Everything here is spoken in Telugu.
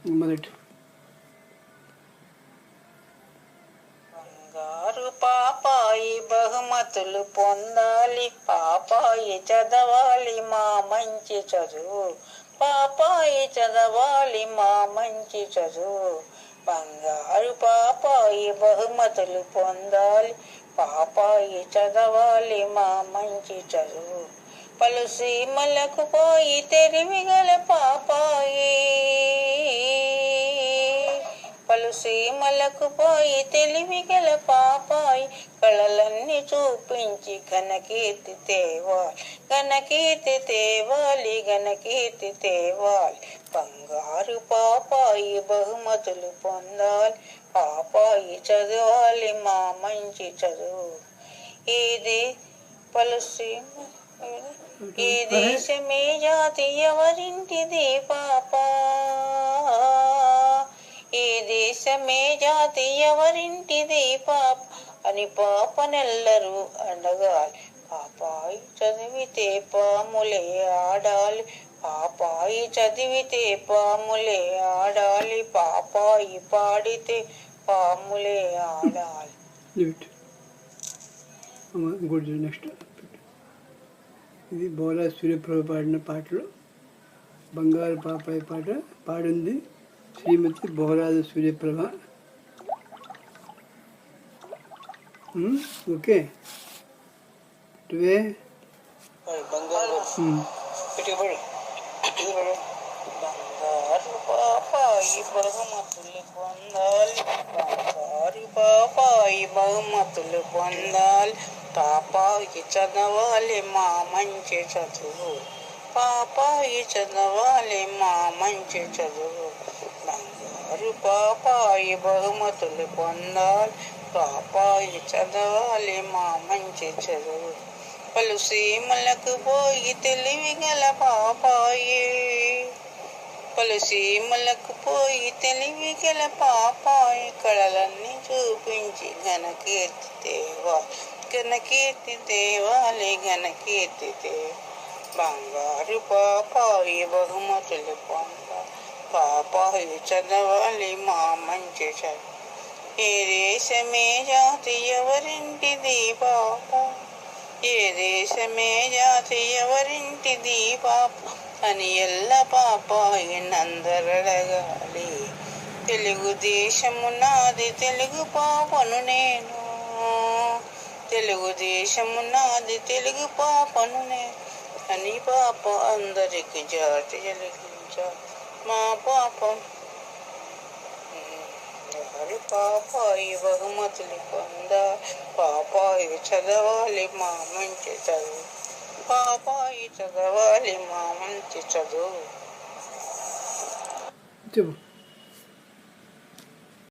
మొదటి బంగారు పాపాయి బహుమతులు పొందాలి, పాపాయి చదవాలి మా మంచి చదువు, పాపాయి చదవాలి మా మంచి చదువు. బంగారు పాపాయి బహుమతులు పొందాలి, పాపాయి చదవాలి మా మంచి చదువు. పలు సీమలకు పోయి తెలివిగల పాపాయి, పలు సీమలకు పోయి తెలివిగల పాపాయి, కళలన్నీ చూపించి ఘనకీర్తి తేవాలి, ఘనకీర్తి తేవాలి, ఘనకీర్తి తేవాలి. బంగారు పాపాయి బహుమతులు పొందాలి, పాపాయి చదవాలి మా మంచి చదువు. ఇది పలుసీమ ఈ దేశమే జాతి ఎవరింటిది పాపా, ఈ దేశమే జాతి ఎవరింటిది పాప అని పాపనెల్లరూ అడగాలి. పాపాయి చదివితే పాములే ఆడాలి, పాపాయి చదివితే పాములే ఆడాలి, పాపాయి పాడితే పాములే ఆడాలి. నెక్స్ట్ ఇది బోలా సూర్యప్రభ పాడిన పాటలు. బంగారు పాపాయి పాట పాడింది శ్రీమతి బోరాజ సూర్యప్రభ. ఓకే బంగారు పాపాయి బహుమతులు పొందాలి, బంగారు పాపాయి బహుమతులు పొందాలి, పాపాయి చదవాలి మా మంచి చదువు, పాపాయి చదవాలి మా మంచి చదువు. బంగారు పాపాయి బహుమతులు పొందాలి, పాపాయి చదవాలి మా మంచి చదువు. పలు సీమలకు పోయి తెలివిగల పాపాయి, పలు సీమలకు పోయి తెలివిగల పాపాయి, కళలన్నీ చూపించి ఘనకీర్తి తేవాలి, ఘనకీర్తి తేవాలి, ఘనకీర్తి తేవాలి. బంగారు పాపాయి బహుమతులు పొందాలి, పాపాయి చదవాలి మా మంచి చదువు. ఏ దేశమే జాతి ఎవరింటిది పాప, ఏ దేశమే జాతి ఎవరింటిది పాప అని ఎల్ల పాపాయి నందరడగాలి. తెలుగుదేశము నాది తెలుగు పాపను నేను, తెలుగుదేశము నాది తెలుగు పాపను నేను అని పాప అందరికి జాతి వెలిగించాలి మా పాపం. బంగారు పాపాయి బహుమతులు పొందాలి, పాపాయి చదవాలి మా మంచి చదువు, పాపాయి చదవాలి మా మంచి చదువు.